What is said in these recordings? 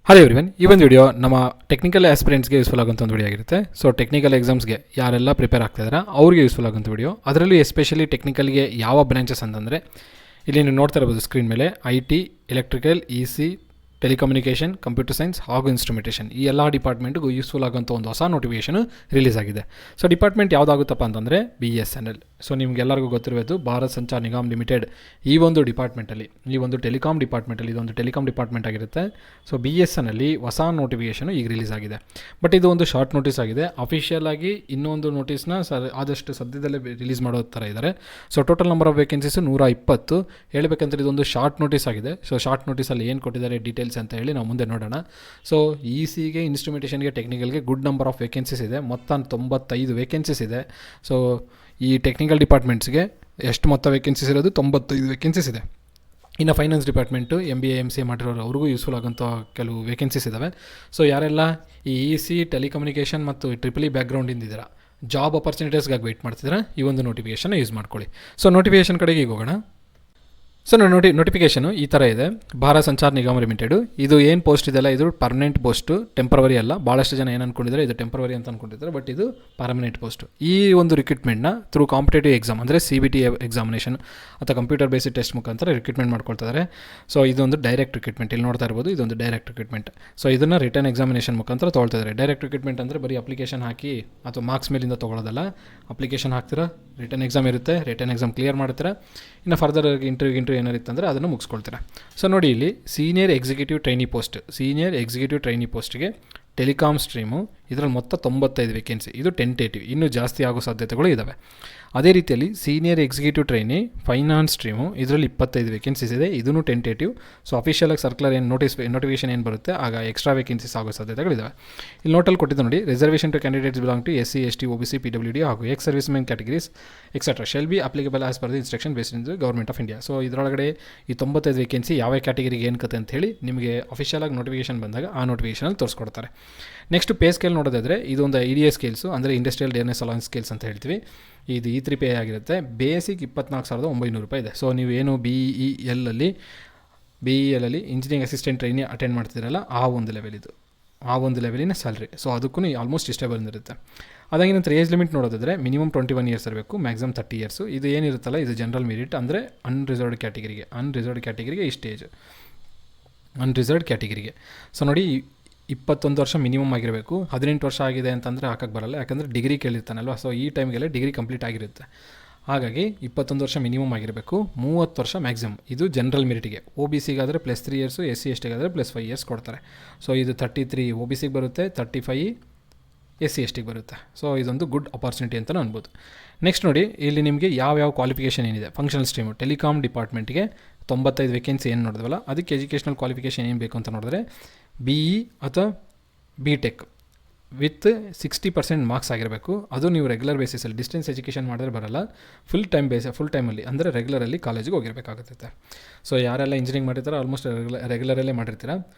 Hello everyone, ಈ ಒಂದು video ನಮ್ಮ ಟೆಕ್ನಿಕಲ್ ಆಸ್ಪಿರೆಂಟ್ಸ್ಗೆ ಯೂಸ್ಫುಲ್ ಆಗುವಂಥ ಒಂದು ವಿಡಿಯೋ ಆಗಿರುತ್ತೆ. ಸೊ ಟೆಕ್ನಿಕಲ್ ಎಕ್ಸಾಮ್ಸ್ಗೆ ಯಾರೆಲ್ಲ ಪ್ರಿಪೇರ್ ಆಗ್ತಾಯಿದ್ದಾರೆ ಅವ್ರಿಗೆ ಯೂಸ್ಫುಲ್ ಆಗುವಂಥ ವಿಡಿಯೋ. ಅದರಲ್ಲೂ ಎಸ್ಪೆಷಲಿ ಟೆಕ್ನಿಕಲ್ಗೆ ಯಾವ ಬ್ರಾಂಚಸ್ ಅಂತಂದರೆ ಇಲ್ಲಿ ನೀವು ನೋಡ್ತಾ ಇರ್ಬೋದು ಸ್ಕ್ರೀನ್ ಮೇಲೆ IT, electrical, EC, telecommunication, computer science ಹಾಗೂ ಇನ್ಸ್ಟ್ರುಮೆಂಟೇಷನ್ ಈ ಎಲ್ಲ ಡಿಪಾರ್ಟ್ಮೆಂಟ್ಗೂ ಯೂಸ್ಫುಲ್ ಆಗೋಂಥ ಒಂದು ಹೊಸ ನೋಟಿಫಿಕೇಷನ್ ರಿಲೀಸ್ ಆಗಿದೆ. ಸೊ ಡಿಪಾರ್ಟ್ಮೆಂಟ್ ಯಾವುದಾಗುತ್ತಪ್ಪ ಅಂತಂದರೆ BSNL. ಸೊ ನಿಮಗೆಲ್ಲರಿಗೂ ಗೊತ್ತಿರಬೇಕು ಭಾರತ್ ಸಂಚಾರ್ ನಿಗಮ್ ಲಿಮಿಟೆಡ್ ಈ ಒಂದು ಡಿಪಾರ್ಟ್ಮೆಂಟಲ್ಲಿ, ಈ ಒಂದು ಟೆಲಿಕಾಮ್ ಡಿಪಾರ್ಟ್ಮೆಂಟಲ್ಲಿ ಇದೊಂದು ಟೆಲಿಕಾಮ್ ಡಿಪಾರ್ಟ್ಮೆಂಟ್ ಆಗಿರುತ್ತೆ. ಸೊ BSNL ಹೊಸ ನೋಟಿಫಿಕೇಷನು ಈಗ ರಿಲೀಸ್ ಆಗಿದೆ. ಬಟ್ ಇದು ಒಂದು ಶಾರ್ಟ್ ನೋಟಿಸ್ ಆಗಿದೆ. ಅಫಿಷಿಯಲ್ ಆಗಿ ಇನ್ನೊಂದು ನೋಟಿಸ್ನ ಆದಷ್ಟು ಸದ್ಯದಲ್ಲೇ ರಿಲೀಸ್ ಮಾಡೋ ಥರ ಇದ್ದಾರೆ. So total number of vacancies 120. ಹೇಳಬೇಕಂದ್ರೆ ಇದೊಂದು ಶಾರ್ಟ್ ನೋಟಿಸ್ ಆಗಿದೆ. ಸೊ ಶಾರ್ಟ್ ನೋಟಿಸಲ್ಲಿ ಏನು ಕೊಟ್ಟಿದ್ದಾರೆ ಡೀಟೇಲ್ಸ್ ಅಂತ ಹೇಳಿ ನಾವು ಮುಂದೆ ನೋಡೋಣ. ಸೊ ECಗೆ, ಇನ್ಸ್ಟ್ರುಮೆಂಟೇಷನ್ಗೆ, ಟೆಕ್ನಿಕಲ್ಗೆ ಗುಡ್ ನಂಬರ್ ಆಫ್ ವೇಕೆನ್ಸೀಸ್ ಇದೆ. ಮೊತ್ತ 95 ವೇಕೆನ್ಸೀಸ್ ಇದೆ. ಸೊ ಈ ಟೆಕ್ನಿಕಲ್ ಡಿಪಾರ್ಟ್ಮೆಂಟ್ಸ್ಗೆ ಎಷ್ಟು ಮೊತ್ತ ವೇಕೆನ್ಸೀಸ್ ಇರೋದು 95 ವೇಕೆನ್ಸೀಸ್ ಇದೆ. ಇನ್ನು ಫೈನಾನ್ಸ್ ಡಿಪಾರ್ಟ್ಮೆಂಟು MBA MCA ಮಾಡಿರೋರು ಅವ್ರಿಗೂ ಯೂಸ್ಫುಲ್ ಆಗೋಂಥ ಕೆಲವು ವೇಕೆನ್ಸೀಸ್ ಇದ್ದಾವೆ. ಸೊ ಯಾರೆಲ್ಲ ಈ EC, ಟೆಲಿಕಮ್ಯುನಿಕೇಷನ್ ಮತ್ತು EEE ಬ್ಯಾಕ್ಗ್ರೌಂಡಿಂದ ಇದ್ದೀರಾ, ಜಾಬ್ ಅಪರ್ಚುನಿಟೀಸ್ಗಾಗಿ ವೆಯ್ಟ್ ಮಾಡ್ತಿದ್ದೀರಾ, ಈ ಒಂದು ನೋಟಿಫಿಕೇಷನ್ ಯೂಸ್ ಮಾಡ್ಕೊಳ್ಳಿ. ಸೊ ನೋಟಿಫಿಕೇಷನ್ ಕಡೆಗೆ ಈಗ ಹೋಗೋಣ. ಸೊ ನೋಟಿಫಿಕೇಷನು ಈ ಥರ ಇದೆ. ಭಾರತ್ ಸಂಚಾರ್ ನಿಗಮ್ ಲಿಮಿಟೆಡು, ಇದು ಏನು ಪೋಸ್ಟ್ ಇದೆಲ್ಲ ಇದು ಪರ್ಮನೆಂಟ್ ಪೋಸ್ಟು, ಟೆಂಪರವರಿ ಅಲ್ಲ. ಭಾಳಷ್ಟು ಜನ ಏನು ಅಂದ್ಕೊಂಡಿದ್ದಾರೆ ಇದು ಟೆಂಪರವರಿ ಅಂತ ಅಂದ್ಕೊಂಡಿದ್ದಾರೆ, ಬಟ್ ಇದು ಪರ್ಮನೆಂಟ್ ಪೋಸ್ಟು. ಈ ಒಂದು ರಿಕ್ರೂಟ್ಮೆಂಟ್ನ ಥ್ರೂ ಕಾಂಪಿಟೇಟಿವ್ ಎಕ್ಸಾಮ್ ಅಂದರೆ CBT ಎಕ್ಸಾಮಿನೇಷನ್ ಅಥವಾ ಕಂಪ್ಯೂಟರ್ ಬೇಸ್ಡ್ ಟೆಸ್ಟ್ ಮುಖಾಂತರ ರಿಕ್ರೂಟ್ಮೆಂಟ್ ಮಾಡ್ಕೊಳ್ತಾರೆ. ಸೊ ಇದೊಂದು ಡೈರೆಕ್ಟ್ ರಿಕ್ರೂಟ್ಮೆಂಟ್, ಇಲ್ಲಿ ನೋಡ್ತಾ ಇರ್ಬೋದು ಇದೊಂದು ಡೈರೆಕ್ಟ್ ರಿಕ್ರೂಟ್ಮೆಂಟ್. ಸೊ ಇದನ್ನು ರಿಟರ್ನ್ ಎಕ್ಸಾಮಿನೇಷನ್ ಮುಖಾಂತರ ತೊಗೊಳ್ತಿದ್ದಾರೆ. ಡೈರೆಕ್ಟ್ ರಿಕ್ರೂಟ್ಮೆಂಟ್ ಅಂದರೆ ಬರೀ ಅಪ್ಲಿಕೇಶನ್ ಹಾಕಿ ಅಥವಾ ಮಾರ್ಕ್ಸ್ ಮೇಲಿಂದ ತೊಗೊಳ್ಳೋದಲ್ಲ. ಅಪ್ಲಿಕೇಶನ್ ಹಾಕ್ತೀರಾ, ರಿಟರ್ನ್ ಎಕ್ಸಾಮ್ ಇರುತ್ತೆ, ರಿಟರ್ನ್ ಎಕ್ಸಾಮ್ ಕ್ಲಿಯರ್ ಮಾಡ್ತೀರಾ, ಇನ್ನು ಫರ್ದರ್ ಇಂಟರ್ವ್ಯೂ ಏನಾರಿತ್ತು ಅಂದರೆ ಅದನ್ನು ಮುಗಿಸ್ಕೊಳ್ತೀರಾ. ಸೊ ನೋಡಿ ಇಲ್ಲಿ ಸೀನಿಯರ್ ಎಕ್ಸಿಕ್ಯೂಟಿವ್ ಟ್ರೈನಿ ಪೋಸ್ಟ್ಗೆ ಟೆಲಿಕಾಮ್ ಸ್ಟ್ರೀಮು ಇದರಲ್ಲಿ ಮೊತ್ತ 95 ವೇಕೆನ್ಸಿ. ಇದು ಟೆಂಟೇಟಿವ್, ಇನ್ನೂ ಜಾಸ್ತಿ ಆಗೋ ಸಾಧ್ಯತೆಗಳು ಇದ್ದಾವೆ. ಅದೇ ರೀತಿಯಲ್ಲಿ senior executive trainee finance stream ಇದರಲ್ಲಿ 25 ವೇಕೆನ್ಸೀಸ್ ಇದೆ. ಇದೂ ಟೆಂಟೇಟಿವ್. ಸೊ ಅಫಿಷಿಯಲಾಗಿ ಸರ್ಕ್ಯುಲರ್ ಏನು ನೋಟಿಫಿಕೇಷನ್ ಏನು ಬರುತ್ತೆ ಆಗ ಎಕ್ಸ್ಟ್ರಾ ವೇಕೆನ್ಸೀಸ್ ಆಗೋ ಸಾಧ್ಯತೆಗಳಿದ್ದಾವೆ. ಇಲ್ಲಿ ನೋಟಲ್ಲಿ ಕೊಟ್ಟಿದ್ದು ನೋಡಿ, reservation to candidates belong to SC, ST, OBC, PWD ಹಾಗೂ ex servicemen categories etcetera shall be applicable as per the instruction based in the government of India. So ಇದರೊಳಗಡೆ ಈ 95 ವೇಕೆನ್ಸಿ ಯಾವ ಕ್ಯಾಟಗರಿಗೆ ಏನು ಕತೆ ಅಂತ ಹೇಳಿ ನಿಮಗೆ ಅಫಿಷಿಯಲಾಗಿ ನೋಟಿಫಿಕೇಷನ್ ಬಂದಾಗ ಆ ನೋಟಿಫಿಕೇಷನಲ್ಲಿ ತೋರಿಸ್ಕೊಡ್ತಾರೆ. ನೆಕ್ಸ್ಟ್ ಪೇ ಸ್ಕೇಲ್ ನೋಡೋದಾದರೆ ಇದೊಂದು IDA ಸ್ಕೇಲ್ಸು ಅಂದರೆ ಇಂಡಸ್ಟ್ರಿಯಲ್ ಡೇರ್ನೆಸ್ ಅಲೌನ್ಸ್ ಸ್ಕೇಲ್ಸ್ ಅಂತ ಹೇಳ್ತೀವಿ. ಇದು E3 ಪೇ ಆಗಿರುತ್ತೆ. ಬೇಸಿಕ್ 24,900 ರೂಪಾಯಿ ಇದೆ. ಸೊ ನೀವೇನು BEL ಅಲ್ಲಿ ಇಂಜಿನಿಯರಿಂಗ್ ಅಸಿಸ್ಟೆಂಟ್ ಟ್ರೈನಿ ಅಟೆಂಡ್ ಮಾಡ್ತಿರಲ್ಲ ಆ ಒಂದು ಲೆವೆಲಿನ ಸ್ಯಾಲ್ರಿ. ಸೊ ಅದಕ್ಕೂ ಆಲ್ಮೋಸ್ಟ್ ಇಷ್ಟೇ ಬಂದಿರುತ್ತೆ. ಅದಾಗಿ ನಂತರ ಏಜ್ ಲಿಮಿಟ್ ನೋಡೋದಾದರೆ ಮಿನಿಮಮ್ 21 ಇಯರ್ಸ್ ಇರಬೇಕು, ಮ್ಯಾಕ್ಸಿಮಮ್ 30 ಇಯರ್ಸು. ಇದು ಏನಿರುತ್ತಲ್ಲ ಇದು ಜನರಲ್ ಮೆರಿಟ್ ಅಂದರೆ ಅನ್ರಿಸರ್ವ್ಡ್ ಕ್ಯಾಟಗಿರಿಗೆ ಇಷ್ಟು ಏಜ್ ಅನ್ರಿಸರ್ವ್ಡ್ ಕ್ಯಾಟಗಿರಿಗೆ. ಸೊ ನೋಡಿ 21 ವರ್ಷ ಮಿನಿಮಮ್ ಆಗಿರಬೇಕು. 18 ವರ್ಷ ಆಗಿದೆ ಅಂತಂದರೆ ಹಾಕಕ್ಕೆ ಬರಲ್ಲ, ಯಾಕಂದರೆ ಡಿಗ್ರಿ ಕೇಳಿರ್ತಾನಲ್ವ. ಸೊ ಈ ಟೈಮ್ಗೆಲ್ಲ ಡಿಗ್ರಿ ಕಂಪ್ಲೀಟ್ ಆಗಿರುತ್ತೆ. ಹಾಗಾಗಿ 21 ವರ್ಷ ಮಿನಿಮಮ್ ಆಗಿರಬೇಕು, 30 ವರ್ಷ ಮ್ಯಾಕ್ಸಿಮಮ್. ಇದು ಜನರಲ್ ಮೆರಿಟಿಗೆ. OBCಗಾದರೆ +3 ಇಯರ್ಸು, SC STಗಾದರೆ +5 ಇಯರ್ಸ್ ಕೊಡ್ತಾರೆ. ಸೊ ಇದು 33 OBCಗೆ ಬರುತ್ತೆ, 35 SC STಗೆ ಬರುತ್ತೆ. ಸೊ ಇದೊಂದು ಗುಡ್ ಅಪಾರ್ಚುನಿಟಿ ಅಂತಲೂ ಅನ್ಬೋದು. ನೆಕ್ಸ್ಟ್ ನೋಡಿ ಇಲ್ಲಿ ನಿಮಗೆ ಯಾವ ಕ್ವಾಲಿಫಿಕೇಷನ್ ಏನಿದೆ. ಫಂಕ್ಷನಲ್ ಸ್ಟ್ರೀಮು ಟೆಲಿಕಾಮ್ ಡಿಪಾರ್ಟ್ಮೆಂಟ್ಗೆ 95 ವೇಕೆನ್ಸಿ ಏನು ನೋಡಿದ್ವಲ್ಲ ಅದಕ್ಕೆ ಎಜುಕೇಷನಲ್ ಕ್ವಾಲಿಫಿಕೇಷನ್ ಏನು ಬೇಕು ಅಂತ ನೋಡಿದ್ರೆ BE ಅಥವಾ BTech ವಿತ್ 60% ಮಾರ್ಕ್ಸ್ ಆಗಿರಬೇಕು. ಅದು ನೀವು ರೆಗ್ಯುಲರ್ ಬೇಸಿಸಲ್ಲಿ ಡಿಸ್ಟೆನ್ಸ್ ಎಜುಕೇಷನ್ ಮಾಡಿದ್ರೆ ಬರಲ್ಲ. ಫುಲ್ ಟೈಮಲ್ಲಿ ಅಂದರೆ ರೆಗ್ಯುಲರಲ್ಲಿ ಕಾಲೇಜಿಗೆ ಹೋಗಿರಬೇಕಾಗುತ್ತೆ. ಸೊ ಯಾರೆಲ್ಲ ಇಂಜಿನಿಯರಿಂಗ್ ಮಾಡಿರ್ತಾರೋ ಆಲ್ಮೋಸ್ಟ್ ರೆಗ್ಯುಲರಲ್ಲೇ ಮಾಡಿರ್ತೀರ.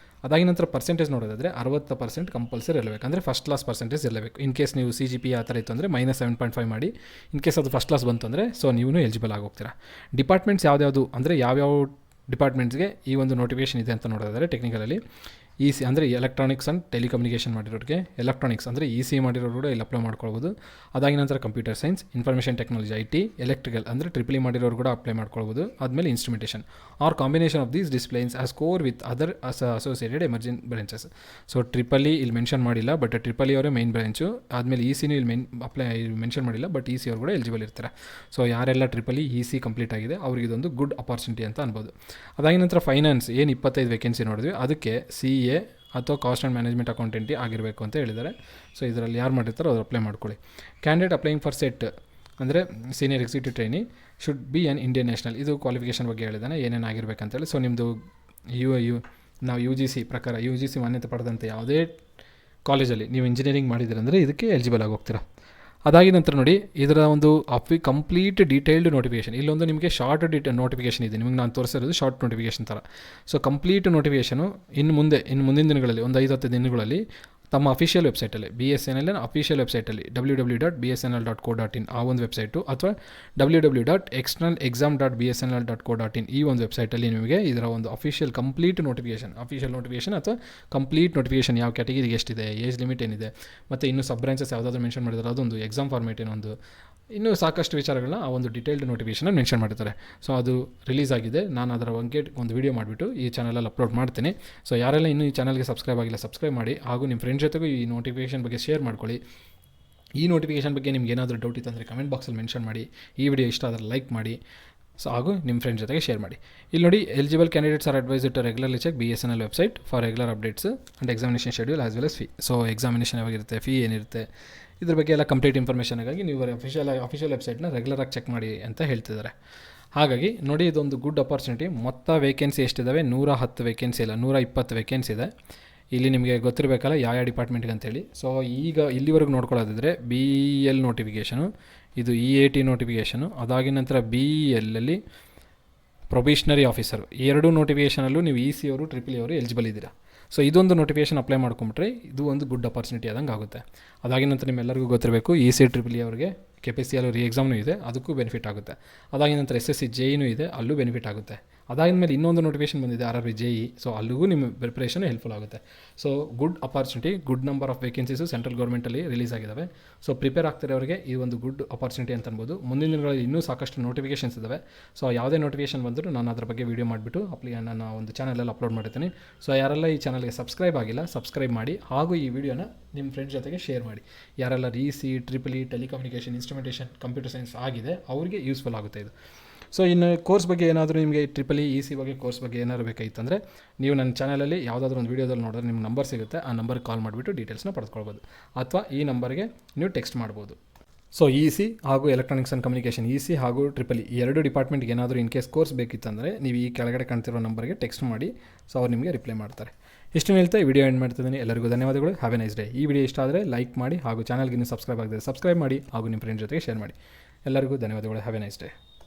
ಅದಾಗಿ ನಂತರ ಪರ್ಸೆಂಟೇಜ್ ನೋಡೋದಾದರೆ 60% ಕಂಪಲ್ಸರಿ ಇರಬೇಕು, ಅಂದರೆ ಫಸ್ಟ್ ಕ್ಲಾಸ್ ಪರ್ಸೆಂಟೇಜ್ ಇರಬೇಕು. ಇನ್ ಕೇಸ್ ನೀವು CGPA ಆ ಥರ ಇತ್ತು ಅಂದರೆ -7.5 ಮಾಡಿ. ಇನ್ ಕೇಸ್ ಅದು ಫಸ್ಟ್ ಕ್ಲಾಸ್ ಬಂತು ಅಂದರೆ ಸೊ ನೀವು ಎಲಿಜಿಬಲ್ ಆಗೋಗ್ತೀರಾ. ಡಿಪಾರ್ಟ್ಮೆಂಟ್ಸ್ ಯಾವ್ಯಾವುದು ಅಂದರೆ ಯಾವ್ಯಾವ ಡಿಪಾರ್ಟ್ಮೆಂಟ್ಸ್ಗೆ ಈ ಒಂದು ನೋಟಿಫಿಕೇಷನ್ ಇದೆ ಅಂತ ನೋಡೋದಾದರೆ ಟೆಕ್ನಿಕಲಲ್ಲಿ EC ಅಂದರೆ ಎಲೆಕ್ಟ್ರಾನಿಕ್ಸ್ ಆ್ಯಂಡ್ ಟೆಲಿಕಮ್ಯುನಿಕೇಷನ್ ಮಾಡಿರೋರಿಗೆ, ಎಲೆಕ್ಟ್ರಾನಿಕ್ಸ್ ಅಂದರೆ EC ಮಾಡಿರೋರು ಕೂಡ ಇಲ್ಲಿ ಅಪ್ಲೈ ಮಾಡ್ಕೊಳ್ಬೋದು. ಅದಾಗಿ ನಂತರ computer science, information technology IT, electrical ಅಂದರೆ EEE ಮಾಡಿರೋರು ಕೂಡ ಅಪ್ಲೈ ಮಾಡ್ಕೊಳ್ಬೋದು. ಆದಮೇಲೆ instrumentation or combination of these disciplines as core with other associated emergent branches. So EEE ಇಲ್ಲಿ ಮೆನ್ಷನ್ ಮಾಡಿಲ್ಲ, ಬಟ್ EEE ಅವರೇ ಮೈನ್ ಬ್ರಾಂಚು. ಆದಮೇಲೆ ECನೂ ಇಲ್ಲಿ ಮೆನ್ಷನ್ ಮಾಡಿಲ್ಲ, ಬಟ್ EC ಅವರು ಕೂಡ ಎಲಿಜಿಬಲ್ ಇರ್ತಾರೆ. ಸೊ ಯಾರೆಲ್ಲ EEE EC ಕಂಪ್ಲೀಟ್ ಆಗಿದೆ ಅವ್ರಿಗೆ ಇದೊಂದು ಗುಡ್ ಅಪಾರ್ಚುನಿಟಿ ಅಂತ ಅನ್ಬೋದು. ಅದಾಗಿ ನಂತರ ಫೈನಾನ್ಸ್ ಏನು 25 ವೇಕೆನ್ಸಿ ನೋಡಿದ್ವಿ, ಅದಕ್ಕೆ CA ಅಥವಾ ಕಾಸ್ಟ್ ಆ್ಯಂಡ್ ಮ್ಯಾನೇಜ್ಮೆಂಟ್ ಅಕೌಂಟೆಂಟಿ ಆಗಿರಬೇಕು ಅಂತ ಹೇಳಿದ್ದಾರೆ. ಸೊ ಇದರಲ್ಲಿ ಯಾರು ಮಾಡಿರ್ತಾರೋ ಅವ್ರು ಅಪ್ಲೈ ಮಾಡ್ಕೊಳ್ಳಿ. ಕ್ಯಾಂಡಿಡೇಟ್ ಅಪ್ಲೈಯಿಂಗ್ ಫಾರ್ ಸೆಟ್ ಅಂದರೆ senior executive trainee should be on Indian national. ಇದು ಕ್ವಾಲಿಫಿಕೇಷನ್ ಬಗ್ಗೆ ಹೇಳಿದ್ದಾನೆ ಏನೇನು ಆಗಿರಬೇಕಂತೇಳಿ. ಸೊ ನಿಮ್ಮದು ನಾವು UGC ಪ್ರಕಾರ UGC ಮಾನ್ಯತೆ ಪಡೆದಂಥ ಯಾವುದೇ ಕಾಲೇಜಲ್ಲಿ ನೀವು ಇಂಜಿನಿಯರಿಂಗ್ ಮಾಡಿದ್ದೀರಂದರೆ ಇದಕ್ಕೆ ಎಲಿಜಿಬಲ್ ಆಗೋಗ್ತೀರಾ. ಅದಾಗಿ ನಂತರ ನೋಡಿ ಇದರ ಒಂದು ಕಂಪ್ಲೀಟ್ ಡೀಟೇಲ್ಡ್ ನೋಟಿಫಿಕೇಷನ್. ಇಲ್ಲೊಂದು ನಿಮಗೆ ಶಾರ್ಟ್ ನೋಟಿಫಿಕೇಷನ್ ಇದೆ, ನಿಮಗೆ ನಾನು ತೋರಿಸಿರೋದು ಶಾರ್ಟ್ ನೋಟಿಫಿಕೇಷನ್ ಥರ. ಸೊ ಕಂಪ್ಲೀಟ್ ನೋಟಿಫಿಕೇಷನು ಇನ್ನು ಮುಂದಿನ ದಿನಗಳಲ್ಲಿ ಒಂದು 5-10 ದಿನಗಳಲ್ಲಿ ತಮ್ಮ ಅಫಿಷಿಯಲ್ ವೆಬ್ಸೈಟಲ್ಲಿ BSNL ಅಫಿಷಿಯಲ್ ವೆಬ್ಸೈಟಲ್ಲಿ www.bsnl.co.in ಆ ಒಂದು ವೆಬ್ಸೈಟು ಅಥವಾ www.externalexam.bsnl.co.in ಈ ಒಂದು ವೆಬ್ಸೈಟಲ್ಲಿ ನಿಮಗೆ ಇದರ ಒಂದು ಅಫಿಷಿಯಲ್ ನೋಟಿಫಿಕೇಷನ್ ಅಥವಾ ಕಂಪ್ಲೀಟ್ ನೋಟಿಫಿಕೇಷನ್ ಯಾವ ಕ್ಯಾಟಗಿರಿಗೆ ಎಷ್ಟಿದೆ, ಏಜ್ ಲಿಮಿಟ್ ಏನಿದೆ, ಮತ್ತು ಇನ್ನೂ ಸಬ್ ಬ್ರಾಂಚಸ್ ಯಾವುದಾದ್ರೂ ಮೆನ್ಷನ್ ಮಾಡಿದ್ದಾರೆ ಅದೊಂದು ಎಕ್ಸಾಮ್ ಫಾರ್ಮೇಟ್ ಏನೊಂದು ಇನ್ನೂ ಸಾಕಷ್ಟು ವಿಚಾರಗಳನ್ನ ಆ ಒಂದು ಡಿಟೇಲ್ಡ್ ನೋಟಿಫಿಕೇಷನಲ್ಲಿ ಮೆನ್ಷನ್ ಮಾಡಿರ್ತಾರೆ. ಸೊ ಅದು ರಿಲೀಸ್ ಆಗಿದೆ. ನಾನು ಅದರ ಬಗ್ಗೆ ಒಂದು ವೀಡಿಯೋ ಮಾಡಿಬಿಟ್ಟು ಈ ಚಾನಲಲ್ಲಿ ಅಪ್ಲೋಡ್ ಮಾಡ್ತೀನಿ. ಸೊ ಯಾರೆಲ್ಲ ಇನ್ನೂ ಈ ಚಾನಲ್ಗೆ ಸಬ್ಸ್ಕ್ರೈಬ್ ಆಗಿಲ್ಲ ಸಬ್ಸ್ಕ್ರೈಬ್ ಮಾಡಿ, ಹಾಗೂ ನಿಮ್ಮ ಫ್ರೆಂಡ್ಸ್ ಜೊತೆಗೂ ಈ ನೋಟಿಫಿಕೇಷನ್ ಬಗ್ಗೆ ಶೇರ್ ಮಾಡ್ಕೊಳ್ಳಿ. ಈ ನೋಟಿಫಿಕೇಷನ್ ಬಗ್ಗೆ ನಿಮ್ಗೆ ಏನಾದರೂ ಡೌಟ್ ಇತ್ತಂದರೆ ಕಮೆಂಟ್ ಬಾಕ್ಸಲ್ಲಿ ಮೆನ್ಷನ್ ಮಾಡಿ. ಈ ವಿಡಿಯೋ ಇಷ್ಟ ಆದರೆ ಲೈಕ್ ಮಾಡಿ. ಸೊ ಹಾಗೂ ನಿಮ್ಮ ಫ್ರೆಂಡ್ಸ್ ಜೊತೆಗೆ ಶೇರ್ ಮಾಡಿ. ಇಲ್ಲಿ ನೋಡಿ, eligible candidates are advised to regularly check BSNL website for regular updates and examination schedule as well as fee. So examination ಯಾವಾಗಿರುತ್ತೆ, ಫೀ ಏನಿರುತ್ತೆ, ಇದ್ರ ಬಗ್ಗೆ ಎಲ್ಲ ಕಂಪ್ಲೀಟ್ ಇನ್ಫಾರ್ಮೇಷನ್ಗಾಗಿ ನೀವು ಅಫಿಷಿಯಲ್ ವೆಬ್ಸೈಟ್ನ ರೆಗ್ಯುಲರಾಗಿ ಚೆಕ್ ಮಾಡಿ ಅಂತ ಹೇಳ್ತಿದ್ದಾರೆ. ಹಾಗಾಗಿ ನೋಡಿ, ಇದೊಂದು ಗುಡ್ ಅಪಾರ್ಚುನಿಟಿ. ಮೊತ್ತ ವೇಕೆನ್ಸಿ ಎಷ್ಟಿದ್ದಾವೆ? 110 ವೇಕೆನ್ಸಿ ಇಲ್ಲ, 120 ವೇಕೆನ್ಸಿ ಇದೆ. ಇಲ್ಲಿ ನಿಮಗೆ ಗೊತ್ತಿರಬೇಕಲ್ಲ ಯಾವ ಡಿಪಾರ್ಟ್ಮೆಂಟ್ಗೆ ಅಂತೇಳಿ. ಸೊ ಈಗ ಇಲ್ಲಿವರೆಗೂ ನೋಡ್ಕೊಳ್ಳೋದಿದ್ರೆ BEL ನೋಟಿಫಿಕೇಷನು, ಇದು EAT ನೋಟಿಫಿಕೇಷನು, ಅದಾಗಿನ ನಂತರ BELಲ್ಲಿ ಪ್ರೊಬೇಷನರಿ ಆಫೀಸರು, ಈ ಎರಡೂ ನೋಟಿಫಿಕೇಷನಲ್ಲೂ ನೀವು EC ಅವರು EEE ಅವರು ಎಲಿಜಿಬಲ್ ಇದ್ದೀರಾ. ಸೊ ಇದೊಂದು ನೋಟಿಫಿಕೇಷನ್ ಅಪ್ಲೈ ಮಾಡ್ಕೊಂಬಿಟ್ರೆ ಇದು ಒಂದು ಗುಡ್ ಅಪಾರ್ಚುನಿಟಿ ಆದಂಗೆ ಆಗುತ್ತೆ. ಅದಾಗಿನ ನಂತರ ನಿಮ್ಮೆಲ್ಲರಿಗೂ ಗೊತ್ತಿರಬೇಕು EC EEE ಅವರಿಗೆ KPCL ಎಕ್ಸಾಮ್ನೂ ಇದೆ, ಅದಕ್ಕೂ ಬೆನಿಫಿಟ್ ಆಗುತ್ತೆ. ಅದಾಗಿನ ನಂತರ SSC JEನೂ ಇದೆ, ಅಲ್ಲೂ ಬೆನಿಫಿಟ್ ಆಗುತ್ತೆ. ಅದಾದ ಮೇಲೆ ಇನ್ನೊಂದು ನೋಟಿಫಿಕೇಷನ್ ಬಂದಿದೆ RRB JE. ಸೊ ಅಲ್ಲಿಗೂ ನಿಮ್ಮ ಪ್ರಿಪ್ರೇಷನ್ ಹೆಲ್ಪ್ಫುಲ್ ಆಗುತ್ತೆ. So good opportunity, good number of vacancies central ಗೌರ್ಮೆಂಟಲ್ಲಿ ರಿಲೀಸ್ ಆಗಿದ್ದಾವೆ. ಸೊ ಪ್ರಿಪೇರ್ ಆಗ್ತಿರೋರಿಗೆ ಈ ಒಂದು ಗುಡ್ ಅಪಾರ್ಚುನಿಟಿ ಅಂತ ಅನ್ಬೋದು. ಮುಂದಿನ ದಿನಗಳಲ್ಲಿ ಇನ್ನೂ ಸಾಕಷ್ಟು ನೋಟಿಫಿಕೇಷನ್ಸ್ ಇದ್ದಾವೆ. ಸೊ ಯಾವುದೇ ನೋಟಿಫಿಕೇಷನ್ ಬಂದರೂ ನಾನು ಅದ್ರ ಬಗ್ಗೆ ವೀಡಿಯೋ ಮಾಡಿಬಿಟ್ಟು ನನ್ನ ಒಂದು ಚಾನಲಲ್ಲಿ ಅಪ್ಲೋಡ್ ಮಾಡಿರ್ತೀನಿ. ಸೊ ಯಾರೆಲ್ಲ ಈ ಚಾನಲ್ಗೆ ಸಬ್ಸ್ಕ್ರೈಬ್ ಆಗಿಲ್ಲ ಸಬ್ಸ್ಕ್ರೈಬ್ ಮಾಡಿ, ಹಾಗೂ ಈ ವಿಡಿಯೋನ ನಿಮ್ಮ ಫ್ರೆಂಡ್ಸ್ ಜೊತೆಗೆ ಶೇರ್ ಮಾಡಿ. ಯಾರೆಲ್ಲ EC EEE telecommunication instrumentation computer science ಆಗಿದೆ ಅವರಿಗೆ ಯೂಸ್ಫುಲ್ ಆಗುತ್ತೆ ಇದು. ಸೊ ಇನ್ನು ಕೋರ್ಸ್ ಬಗ್ಗೆ ಏನಾದರೂ ನಿಮಗೆ EEE EC ಬಗ್ಗೆ ಕೋರ್ಸ್ ಬಗ್ಗೆ ಏನಾದರೂ ಬೇಕಾಗಿತ್ತಂದರೆ ನೀವು ನನ್ನ ಚಾನಲಲ್ಲಿ ಯಾವುದಾದ್ರೂ ಒಂದು ವೀಡಿಯೋದಲ್ಲಿ ನೋಡಿದ್ರೆ ನಿಮ್ಮ ನಂಬರ್ ಸಿಗುತ್ತೆ, ಆ ನಂಬರ್ಗೆ ಕಾಲ್ ಮಾಡಿಬಿಟ್ಟು ಡೀಟೇಲ್ಸ್ನ ಪಡೆದುಕೊಳ್ಬೋದು, ಅಥವಾ ಈ ನಂಬರ್ಗೆ ನೀವು ಟೆಕ್ಸ್ಟ್ ಮಾಡ್ಬೋದು. ಸೊ EC ಹಾಗೂ ಎಲೆಕ್ಟ್ರಾನಿಕ್ಸ್ ಆ್ಯಂಡ್ ಕಮ್ಯುನಿಕೇಷನ್, EC ಹಾಗೂ EEE ಈ ಎರಡು ಡಿಪಾರ್ಟ್ಮೆಂಟ್ಗೆ ಏನಾದರೂ ಇನ್ ಕೇಸ್ ಕೋರ್ಸ್ ಬೇಕಿತ್ತಂದರೆ ನೀವು ಈ ಕೆಳಗಡೆ ಕಾಣ್ತಿರೋ ನಂಬರ್ಗೆ ಟೆಕ್ಸ್ಟ್ ಮಾಡಿ. ಸೊ ಅವ್ರು ನಿಮಗೆ ರಿಪ್ಲೈ ಮಾಡ್ತಾರೆ. ಇಷ್ಟು ಹೇಳ್ತಾ ಈ ವಿಡಿಯೋ ಎಂಡ್ ಮಾಡ್ತಿದ್ದೀನಿ. ಎಲ್ಲರಿಗೂ ಧನ್ಯವಾದಗಳು. Have A nice day. ಈ ವಿಡಿಯೋ ಇಷ್ಟ ಆದರೆ ಲೈಕ್ ಮಾಡಿ, ಹಾಗೂ ಚಾನಲ್ಗೆ ಇನ್ನೂ ಸಬ್ಸ್ಕ್ರೈಬ್ ಆಗದೆ ಸಬ್ಸ್ಕ್ರೈಬ್ ಮಾಡಿ, ಹಾಗೂ ನಿಮ್ಮ ಫ್ರೆಂಡ್ ಜೊತೆಗೆ ಶೇರ್ ಮಾಡಿ. ಎಲ್ಲರಿಗೂ ಧನ್ಯವಾದಗಳು. Have A nice day.